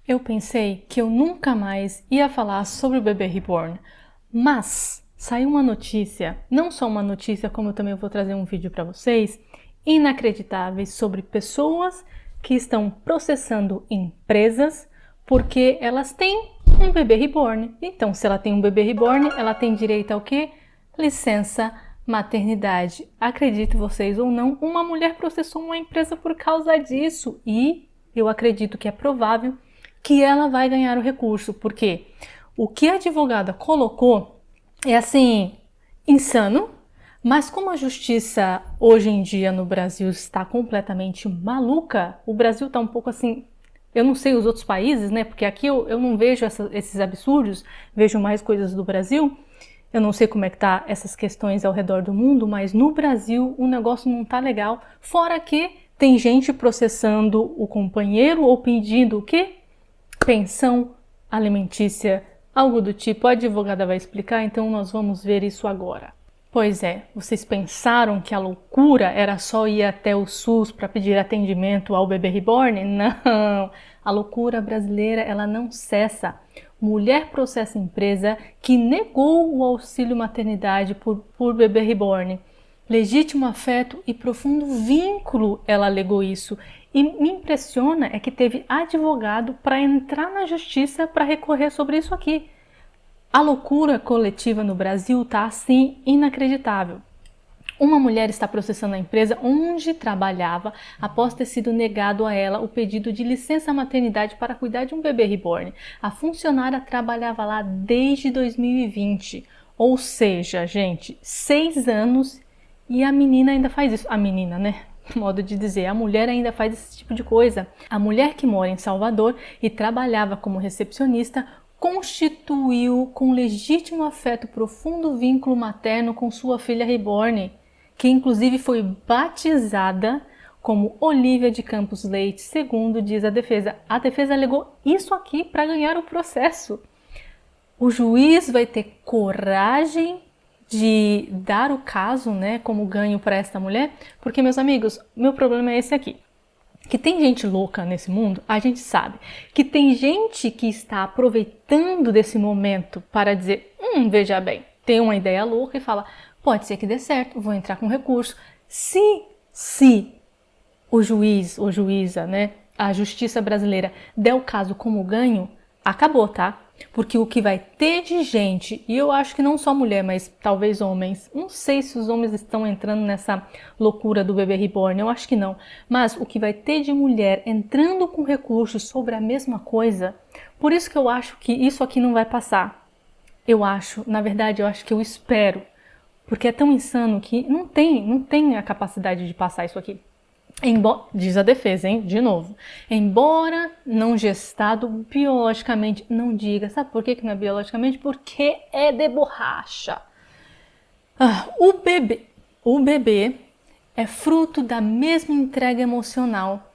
Eu pensei que eu nunca mais ia falar sobre o bebê reborn, mas saiu uma notícia, não só uma notícia, como eu também vou trazer um vídeo para vocês, inacreditáveis sobre pessoas que estão processando empresas porque elas têm um bebê reborn. Então, se ela tem um bebê reborn, ela tem direito ao quê? Licença maternidade. Acredite vocês ou não, uma mulher processou uma empresa por causa disso e eu acredito que é provável que ela vai ganhar o recurso, porque o que a advogada colocou é assim, insano, mas como a justiça hoje em dia no Brasil está completamente maluca, o Brasil está um pouco assim, eu não sei os outros países, né, porque aqui eu não vejo esses absurdos, vejo mais coisas do Brasil, eu não sei como é que tá essas questões ao redor do mundo, mas no Brasil o negócio não tá legal, fora que tem gente processando o companheiro ou pedindo o quê? Pensão alimentícia, algo do tipo. A advogada vai explicar, então nós vamos ver isso agora. Pois é, vocês pensaram que a loucura era só ir até o SUS para pedir atendimento ao bebê reborn? Não! A loucura brasileira, ela não cessa. Mulher processa empresa que negou o auxílio maternidade por bebê reborn. Legítimo afeto e profundo vínculo, ela alegou isso. E me impressiona é que teve advogado para entrar na justiça para recorrer sobre isso aqui. A loucura coletiva no Brasil está assim inacreditável. Uma mulher está processando a empresa onde trabalhava após ter sido negado a ela o pedido de licença maternidade para cuidar de um bebê reborn. A funcionária trabalhava lá desde 2020, ou seja, gente, 6 anos e a menina ainda faz isso. A menina, né? Modo de dizer, a mulher ainda faz esse tipo de coisa. A mulher que mora em Salvador e trabalhava como recepcionista constituiu com legítimo afeto profundo vínculo materno com sua filha reborn, que inclusive foi batizada como Olivia de Campos Leite, segundo diz a defesa. A defesa alegou isso aqui para ganhar o processo. O juiz vai ter coragem de dar o caso, né, como ganho para esta mulher, porque, meus amigos, meu problema é esse aqui. Que tem gente louca nesse mundo, a gente sabe. Que tem gente que está aproveitando desse momento para dizer, veja bem, tem uma ideia louca e fala, pode ser que dê certo, vou entrar com recurso. Se o juiz ou juíza, né, a justiça brasileira der o caso como ganho, acabou, tá? Porque o que vai ter de gente, e eu acho que não só mulher, mas talvez homens, não sei se os homens estão entrando nessa loucura do bebê reborn, eu acho que não, mas o que vai ter de mulher entrando com recursos sobre a mesma coisa, por isso que eu acho que isso aqui não vai passar. Eu acho, na verdade, eu acho que eu espero, porque é tão insano que não tem a capacidade de passar isso aqui. Diz a defesa, hein? De novo. Embora não gestado biologicamente, não diga. Sabe por que não é biologicamente? Porque é de borracha. O bebê é fruto da mesma entrega emocional.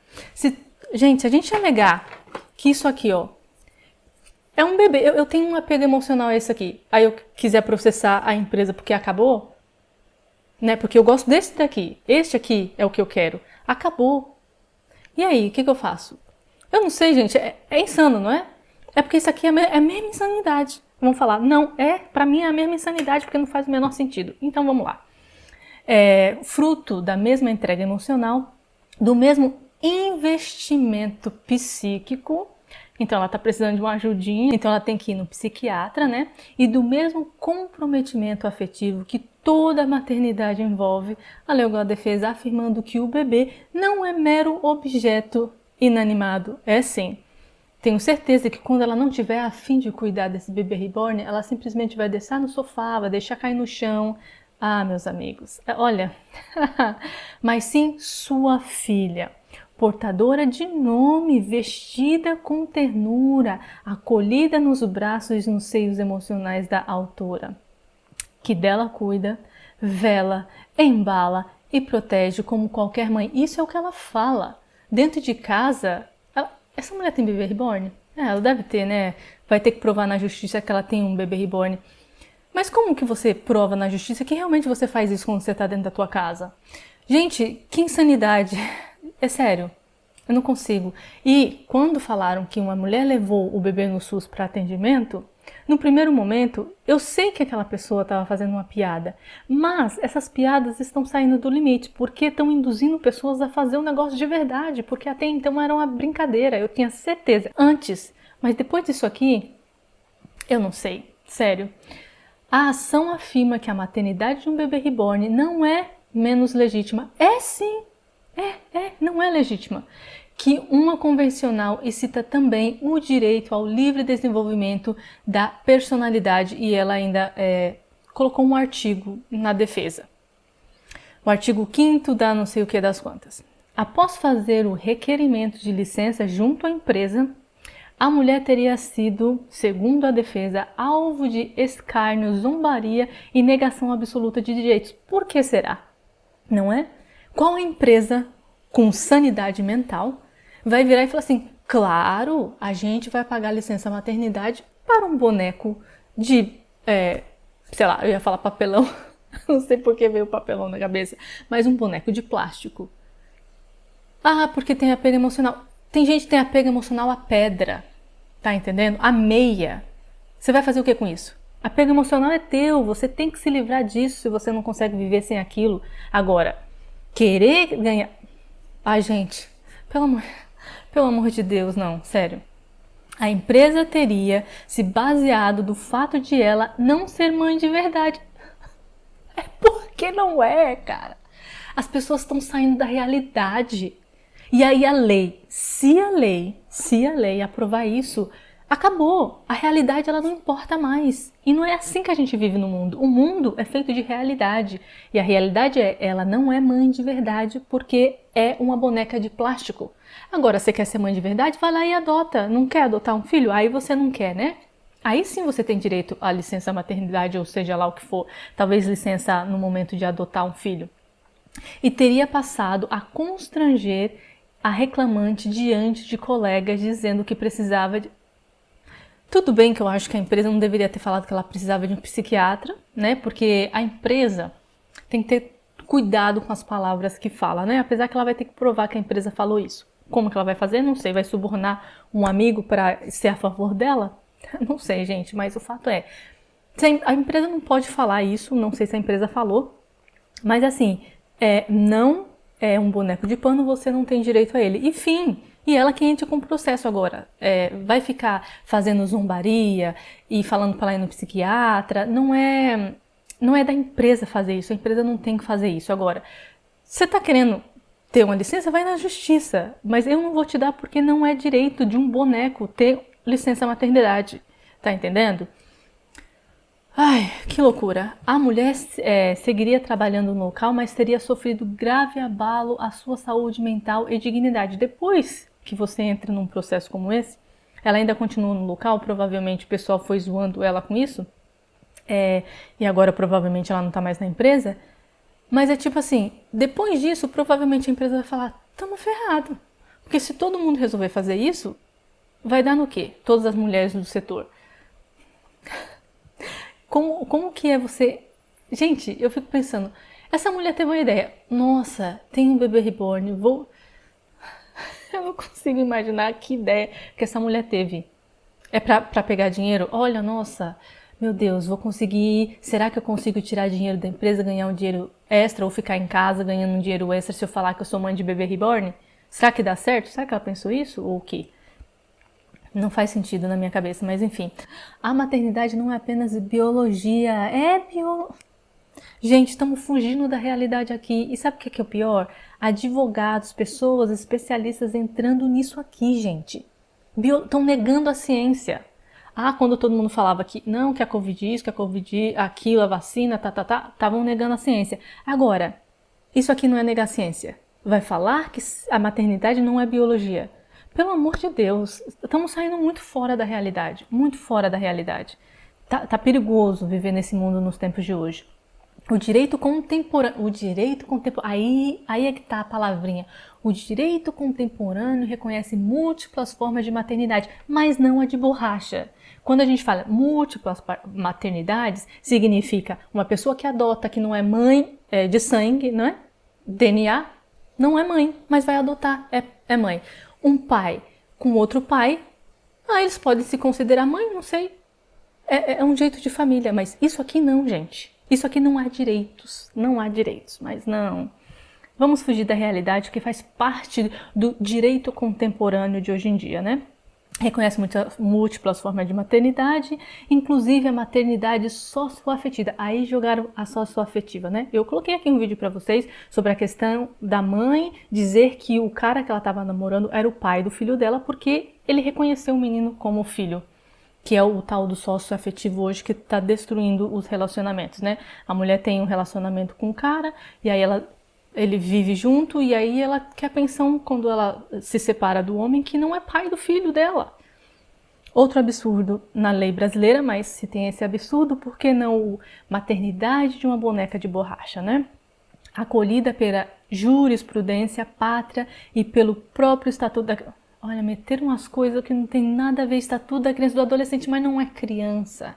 Gente, se a gente negar que isso aqui, ó, é um bebê, eu tenho um apego emocional a isso aqui, aí eu quiser processar a empresa porque acabou, né? Porque eu gosto desse daqui, este aqui é o que eu quero. Acabou. E aí, o que eu faço? Eu não sei, gente, é insano, não é? É porque isso aqui é a mesma insanidade. Vamos falar, não, pra mim é a mesma insanidade porque não faz o menor sentido. Então vamos lá. É fruto da mesma entrega emocional, do mesmo investimento psíquico. Então ela está precisando de uma ajudinha, então ela tem que ir no psiquiatra, né? E do mesmo comprometimento afetivo que toda a maternidade envolve, alegou a defesa afirmando que o bebê não é mero objeto inanimado. É sim. Tenho certeza que quando ela não tiver a fim de cuidar desse bebê reborn, ela simplesmente vai deixar no sofá, vai deixar cair no chão. Ah, meus amigos, olha, mas sim sua filha, portadora de nome, vestida com ternura, acolhida nos braços e nos seios emocionais da autora, que dela cuida, vela, embala e protege como qualquer mãe. Isso é o que ela fala. Dentro de casa, essa mulher tem bebê reborn? Ela deve ter, né? Vai ter que provar na justiça que ela tem um bebê reborn. Mas como que você prova na justiça que realmente você faz isso quando você está dentro da tua casa? Gente, que insanidade. É sério. Eu não consigo. E quando falaram que uma mulher levou o bebê no SUS para atendimento, no primeiro momento, eu sei que aquela pessoa estava fazendo uma piada, mas essas piadas estão saindo do limite, porque estão induzindo pessoas a fazer um negócio de verdade, porque até então era uma brincadeira, eu tinha certeza. Antes, mas depois disso aqui, eu não sei, sério. A ação afirma que a maternidade de um bebê reborn não é menos legítima. É sim! Não é legítima. Que uma convencional e cita também o direito ao livre desenvolvimento da personalidade e ela ainda colocou um artigo na defesa. O artigo 5º da não sei o que das quantas. Após fazer o requerimento de licença junto à empresa, a mulher teria sido, segundo a defesa, alvo de escárnio, zombaria e negação absoluta de direitos. Por que será? Não é? Qual empresa com sanidade mental vai virar e falar assim, claro, a gente vai pagar licença maternidade para um boneco de, sei lá, eu ia falar papelão, não sei por que veio papelão na cabeça, mas um boneco de plástico. Ah, porque tem apego emocional. Tem gente que tem apego emocional à pedra, tá entendendo? A meia. Você vai fazer o que com isso? Apego emocional é teu, você tem que se livrar disso se você não consegue viver sem aquilo. Agora, querer ganhar... Ai, gente, pelo amor de Deus, não, sério. A empresa teria se baseado do fato de ela não ser mãe de verdade. É porque não é, cara. As pessoas estão saindo da realidade. E aí a lei, se a lei aprovar isso, acabou. A realidade ela não importa mais. E não é assim que a gente vive no mundo. O mundo é feito de realidade. E a realidade ela não é mãe de verdade porque é uma boneca de plástico. Agora, você quer ser mãe de verdade? Vai lá e adota. Não quer adotar um filho? Aí você não quer, né? Aí sim você tem direito à licença maternidade, ou seja lá o que for. Talvez licença no momento de adotar um filho. E teria passado a constranger a reclamante diante de colegas dizendo que precisava de... Tudo bem que eu acho que a empresa não deveria ter falado que ela precisava de um psiquiatra, né? Porque a empresa tem que ter cuidado com as palavras que fala, né? Apesar que ela vai ter que provar que a empresa falou isso. Como que ela vai fazer? Não sei. Vai subornar um amigo para ser a favor dela? Não sei, gente. Mas o fato é, a empresa não pode falar isso. Não sei se a empresa falou. Mas assim, não é um boneco de pano, você não tem direito a ele. Enfim, e ela que entra com o processo agora. Vai ficar fazendo zombaria e falando para ela ir no psiquiatra. Não é da empresa fazer isso. A empresa não tem que fazer isso. Agora, você está querendo ter uma licença, vai na justiça. Mas eu não vou te dar porque não é direito de um boneco ter licença maternidade. Tá entendendo? Ai, que loucura. A mulher seguiria trabalhando no local, mas teria sofrido grave abalo à sua saúde mental e dignidade. Depois que você entra num processo como esse, ela ainda continua no local, provavelmente o pessoal foi zoando ela com isso, e agora provavelmente ela não tá mais na empresa, mas é tipo assim, depois disso, provavelmente a empresa vai falar, tamo ferrado. Porque se todo mundo resolver fazer isso, vai dar no quê? Todas as mulheres do setor. Como que é você... Gente, eu fico pensando, essa mulher teve uma ideia. Nossa, tem um bebê reborn, Eu não consigo imaginar que ideia que essa mulher teve. É pra pegar dinheiro? Olha, nossa, meu Deus, vou conseguir... Será que eu consigo tirar dinheiro da empresa, ganhar um dinheiro extra ou ficar em casa ganhando um dinheiro extra se eu falar que eu sou mãe de bebê reborn? Será que dá certo? Será que ela pensou isso ou o quê? Não faz sentido na minha cabeça, mas enfim. A maternidade não é apenas biologia, Gente, estamos fugindo da realidade aqui. E sabe o que é o pior? Advogados, pessoas, especialistas entrando nisso aqui, gente. Estão negando a ciência. Ah, quando todo mundo falava que não, que a Covid isso, que a Covid aquilo, a vacina, estavam negando a ciência. Agora, isso aqui não é negar a ciência. Vai falar que a maternidade não é biologia. Pelo amor de Deus, estamos saindo muito fora da realidade, muito fora da realidade. Tá perigoso viver nesse mundo nos tempos de hoje. O direito contemporâneo, aí é que tá a palavrinha. O direito contemporâneo reconhece múltiplas formas de maternidade, mas não a de borracha. Quando a gente fala múltiplas maternidades, significa uma pessoa que adota, que não é mãe de sangue, não é? DNA, Não é mãe, mas vai adotar, é mãe. Um pai com outro pai, eles podem se considerar mãe, não sei. É um jeito de família, mas isso aqui não, gente. Isso aqui não há direitos, mas não. Vamos fugir da realidade que faz parte do direito contemporâneo de hoje em dia, né? Reconhece muitas múltiplas formas de maternidade, inclusive a maternidade socioafetiva. Aí jogaram a socioafetiva, né? Eu coloquei aqui um vídeo para vocês sobre a questão da mãe dizer que o cara que ela estava namorando era o pai do filho dela porque ele reconheceu o menino como filho, que é o tal do socioafetivo hoje que está destruindo os relacionamentos, né? A mulher tem um relacionamento com o cara e aí ele vive junto e aí ela quer pensão quando ela se separa do homem que não é pai do filho dela. Outro absurdo na lei brasileira, mas se tem esse absurdo, por que não maternidade de uma boneca de borracha, né? Acolhida pela jurisprudência pátria e pelo próprio estatuto da... Olha, meteram umas coisas que não tem nada a ver, estatuto da criança e do adolescente, mas não é criança.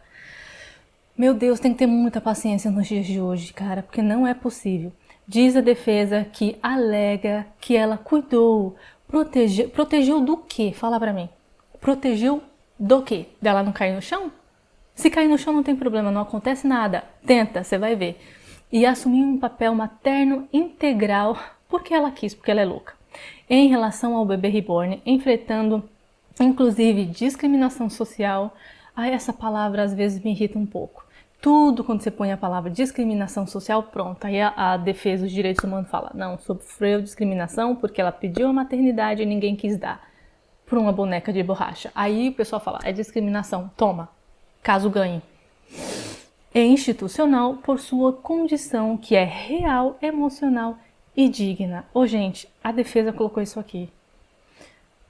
Meu Deus, tem que ter muita paciência nos dias de hoje, cara, porque não é possível. Diz a defesa que alega que ela cuidou, protegeu do quê? Fala pra mim. Protegeu do quê? Dela não cair no chão? Se cair no chão não tem problema, não acontece nada. Tenta, você vai ver. E assumir um papel materno integral porque ela quis, porque ela é louca. Em relação ao bebê reborn, enfrentando inclusive discriminação social. Essa palavra às vezes me irrita um pouco. Tudo quando você põe a palavra discriminação social, pronto. Aí a defesa dos direitos humanos fala, não, sofreu discriminação porque ela pediu a maternidade e ninguém quis dar por uma boneca de borracha. Aí o pessoal fala, é discriminação, toma, caso ganhe. É institucional por sua condição que é real, emocional e digna. Gente, a defesa colocou isso aqui.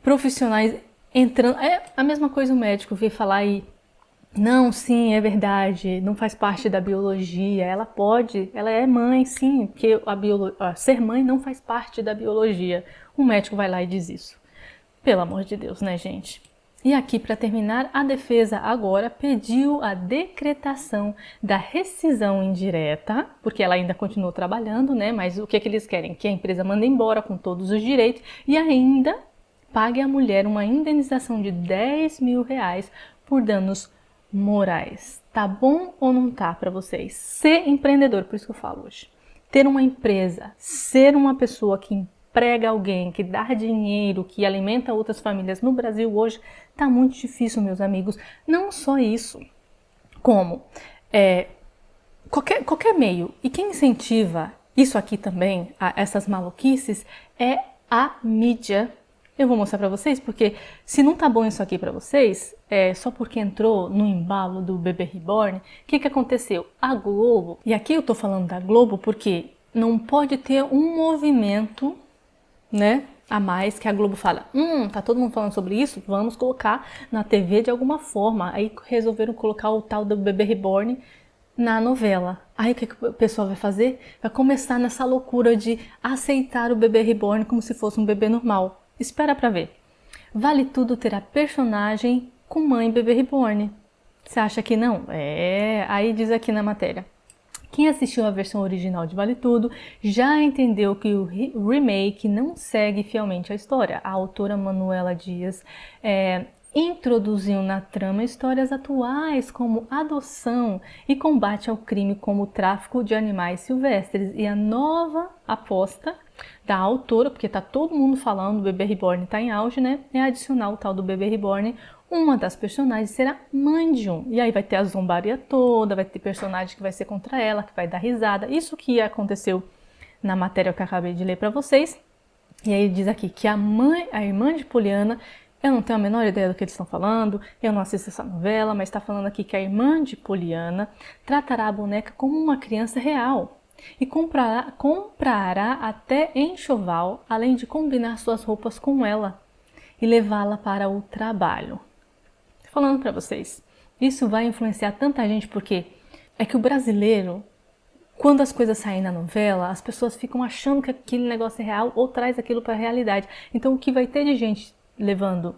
Profissionais entrando... É a mesma coisa o médico vir falar e... Não, sim, é verdade, não faz parte da biologia, ela é mãe, sim, porque ser mãe não faz parte da biologia. O médico vai lá e diz isso. Pelo amor de Deus, né, gente? E aqui, para terminar, a defesa agora pediu a decretação da rescisão indireta, porque ela ainda continuou trabalhando, né? Mas o que eles querem? Que a empresa mande embora com todos os direitos e ainda pague à mulher uma indenização de R$10.000 por danos morais. Tá bom ou não tá para vocês? Ser empreendedor, por isso que eu falo hoje. Ter uma empresa, ser uma pessoa que emprega alguém, que dá dinheiro, que alimenta outras famílias no Brasil hoje, tá muito difícil, meus amigos. Não só isso, como qualquer meio. E quem incentiva isso aqui também, essas maluquices, é a mídia. Eu vou mostrar pra vocês, porque se não tá bom isso aqui pra vocês, só porque entrou no embalo do bebê reborn, o que aconteceu? A Globo, e aqui eu tô falando da Globo porque não pode ter um movimento, né, a mais que a Globo fala, tá todo mundo falando sobre isso, vamos colocar na TV de alguma forma. Aí resolveram colocar o tal do bebê reborn na novela. Aí o que o pessoal vai fazer? Vai começar nessa loucura de aceitar o bebê reborn como se fosse um bebê normal. Espera pra ver. Vale Tudo terá personagem com mãe bebê reborn. Você acha que não? Aí diz aqui na matéria. Quem assistiu a versão original de Vale Tudo já entendeu que o remake não segue fielmente a história. A autora Manuela Dias introduziu na trama histórias atuais como adoção e combate ao crime como o tráfico de animais silvestres. E a nova aposta da autora, porque tá todo mundo falando, o bebê reborn tá em auge, né? É adicionar o tal do bebê reborn, uma das personagens será mãe de um. E aí vai ter a zombaria toda, vai ter personagem que vai ser contra ela, que vai dar risada. Isso que aconteceu na matéria que eu acabei de ler para vocês. E aí diz aqui que a irmã de Poliana, eu não tenho a menor ideia do que eles estão falando, eu não assisto essa novela, mas está falando aqui que a irmã de Poliana tratará a boneca como uma criança real. E comprará até enxoval, além de combinar suas roupas com ela e levá-la para o trabalho. Tô falando para vocês, isso vai influenciar tanta gente porque é que o brasileiro, quando as coisas saem na novela, as pessoas ficam achando que aquele negócio é real ou traz aquilo para a realidade. Então o que vai ter de gente levando,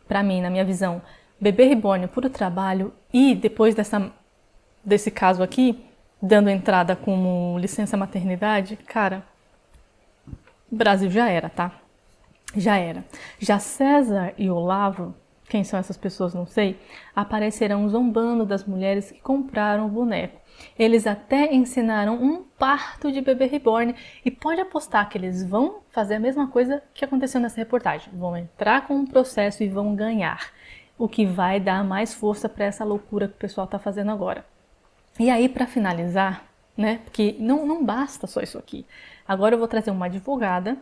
para mim, na minha visão, bebê reborn para o trabalho e depois desse caso aqui, dando entrada como licença maternidade, cara, o Brasil já era, tá? Já era. Já César e Olavo, quem são essas pessoas não sei, aparecerão zombando das mulheres que compraram o boneco. Eles até ensinaram um parto de bebê reborn e pode apostar que eles vão fazer a mesma coisa que aconteceu nessa reportagem. Vão entrar com um processo e vão ganhar, o que vai dar mais força para essa loucura que o pessoal está fazendo agora. E aí, para finalizar, né, porque não basta só isso aqui. Agora eu vou trazer uma advogada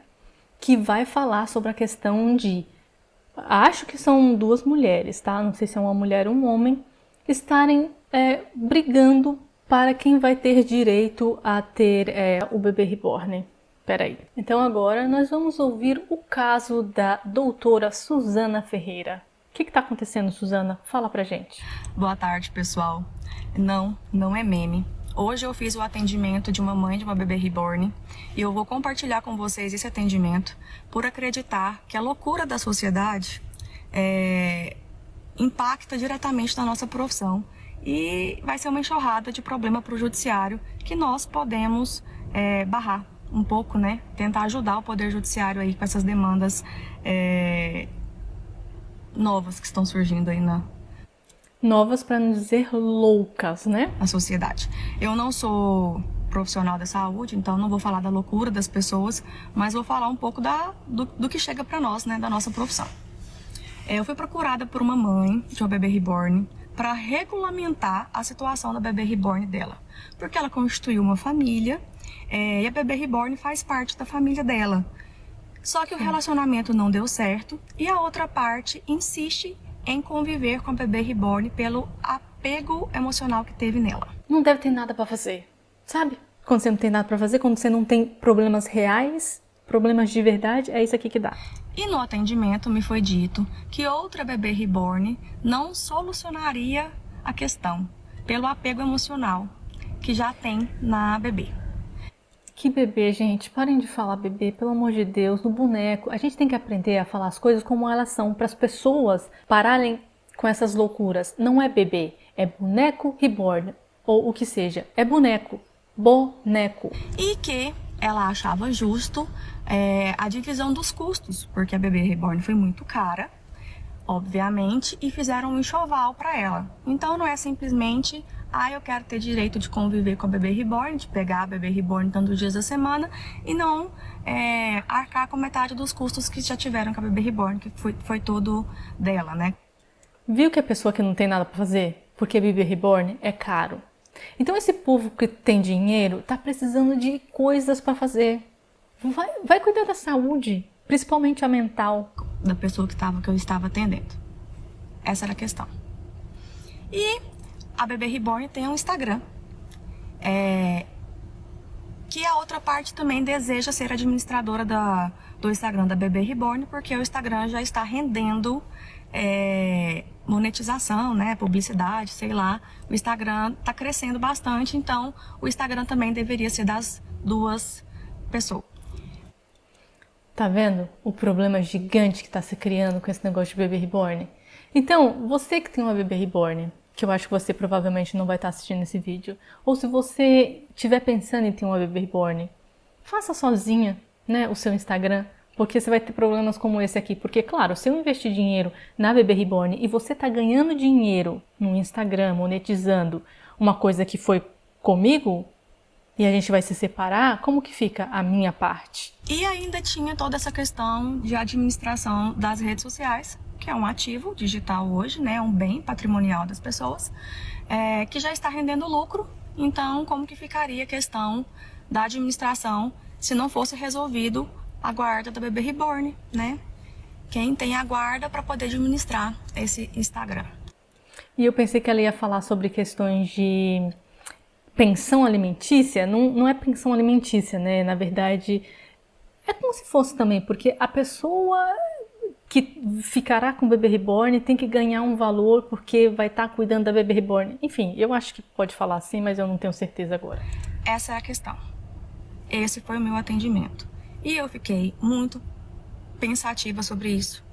que vai falar sobre a questão de, acho que são duas mulheres, tá? Não sei se é uma mulher ou um homem, estarem brigando para quem vai ter direito a ter o bebê reborn. Peraí. Então agora nós vamos ouvir o caso da doutora Suzana Ferreira. O que está acontecendo, Suzana? Fala pra gente. Boa tarde, pessoal. Não é meme. Hoje eu fiz o atendimento de uma mãe de uma bebê reborn e eu vou compartilhar com vocês esse atendimento por acreditar que a loucura da sociedade impacta diretamente na nossa profissão e vai ser uma enxurrada de problema para o judiciário que nós podemos barrar um pouco, né? Tentar ajudar o Poder Judiciário aí com essas demandas novas que estão surgindo aí Novas para não dizer loucas, né? Na sociedade. Eu não sou profissional da saúde, então não vou falar da loucura das pessoas, mas vou falar um pouco do que chega para nós, né, da nossa profissão. Eu fui procurada por uma mãe de uma bebê reborn para regulamentar a situação da bebê reborn dela, porque ela constituiu uma família e a bebê reborn faz parte da família dela. Só que o relacionamento não deu certo e a outra parte insiste em conviver com a bebê reborn pelo apego emocional que teve nela. Não deve ter nada para fazer, sabe? Quando você não tem nada para fazer, quando você não tem problemas reais, problemas de verdade, é isso aqui que dá. E no atendimento me foi dito que outra bebê reborn não solucionaria a questão pelo apego emocional que já tem na bebê. Que bebê, gente? Parem de falar bebê, pelo amor de Deus, no boneco. A gente tem que aprender a falar as coisas como elas são, para as pessoas pararem com essas loucuras. Não é bebê, é boneco reborn, ou o que seja. É boneco, boneco. E que ela achava justo a divisão dos custos, porque a bebê reborn foi muito cara, obviamente, e fizeram um enxoval para ela. Então não é simplesmente... eu quero ter direito de conviver com a bebê reborn, de pegar a bebê reborn tantos dias da semana e não arcar com metade dos custos que já tiveram com a bebê reborn, que foi todo dela, né? Viu que a pessoa que não tem nada para fazer, porque bebê reborn é caro. Então esse povo que tem dinheiro tá precisando de coisas para fazer. Vai cuidar da saúde, principalmente a mental. Da pessoa que eu estava atendendo. Essa era a questão. E a bebê reborn tem um Instagram, que a outra parte também deseja ser administradora do Instagram da bebê reborn, porque o Instagram já está rendendo monetização, né, publicidade, sei lá. O Instagram está crescendo bastante, então o Instagram também deveria ser das duas pessoas. Tá vendo o problema gigante que está se criando com esse negócio de bebê reborn? Então, você que tem uma bebê reborn, que eu acho que você provavelmente não vai estar assistindo esse vídeo, ou se você estiver pensando em ter uma bebê reborn, faça sozinha, né, o seu Instagram, porque você vai ter problemas como esse aqui. Porque, claro, se eu investir dinheiro na bebê reborn e você tá ganhando dinheiro no Instagram, monetizando uma coisa que foi comigo, e a gente vai se separar, como que fica a minha parte? E ainda tinha toda essa questão de administração das redes sociais, que é um ativo digital hoje, né, um bem patrimonial das pessoas, que já está rendendo lucro. Então, como que ficaria a questão da administração se não fosse resolvido a guarda da bebê reborn, né? Quem tem a guarda para poder administrar esse Instagram. E eu pensei que ela ia falar sobre questões de pensão alimentícia. Não é pensão alimentícia, né? Na verdade, é como se fosse também, porque a pessoa que ficará com o bebê reborn tem que ganhar um valor porque vai estar cuidando da bebê reborn. Enfim, eu acho que pode falar assim, mas eu não tenho certeza agora. Essa é a questão. Esse foi o meu atendimento. E eu fiquei muito pensativa sobre isso.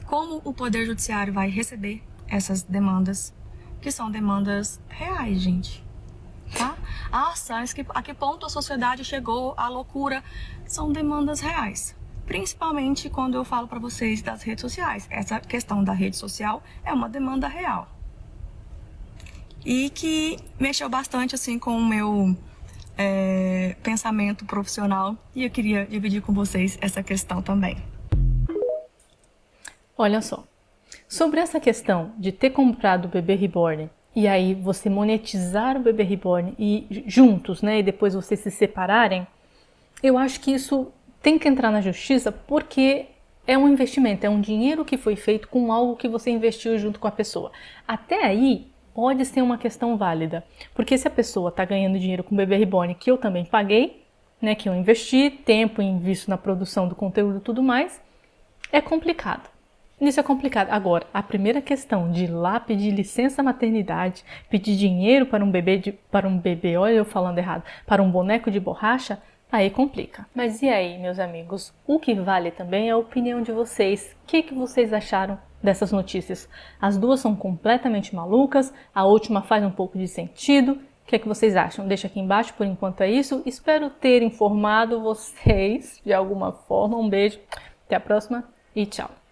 Como o Poder Judiciário vai receber essas demandas, que são demandas reais, gente. Tá? Ah, Sans, a que ponto a sociedade chegou à loucura? São demandas reais. Principalmente quando eu falo para vocês das redes sociais. Essa questão da rede social é uma demanda real. E que mexeu bastante assim com o meu pensamento profissional. E eu queria dividir com vocês essa questão também. Olha só, sobre essa questão de ter comprado o bebê reborn e aí você monetizar o bebê reborn e juntos, né, e depois vocês se separarem, eu acho que isso tem que entrar na justiça porque é um investimento, é um dinheiro que foi feito com algo que você investiu junto com a pessoa. Até aí pode ser uma questão válida, porque se a pessoa está ganhando dinheiro com o bebê reborn que eu também paguei, né, que eu investi tempo e invisto na produção do conteúdo e tudo mais, é complicado. Isso é complicado. Agora, a primeira questão de ir lá pedir licença maternidade, pedir dinheiro para um bebê, olha eu falando errado, para um boneco de borracha, aí complica. Mas e aí, meus amigos? O que vale também é a opinião de vocês. O que vocês acharam dessas notícias? As duas são completamente malucas, a última faz um pouco de sentido. O que vocês acham? Deixa aqui embaixo, por enquanto é isso. Espero ter informado vocês de alguma forma. Um beijo, até a próxima e tchau!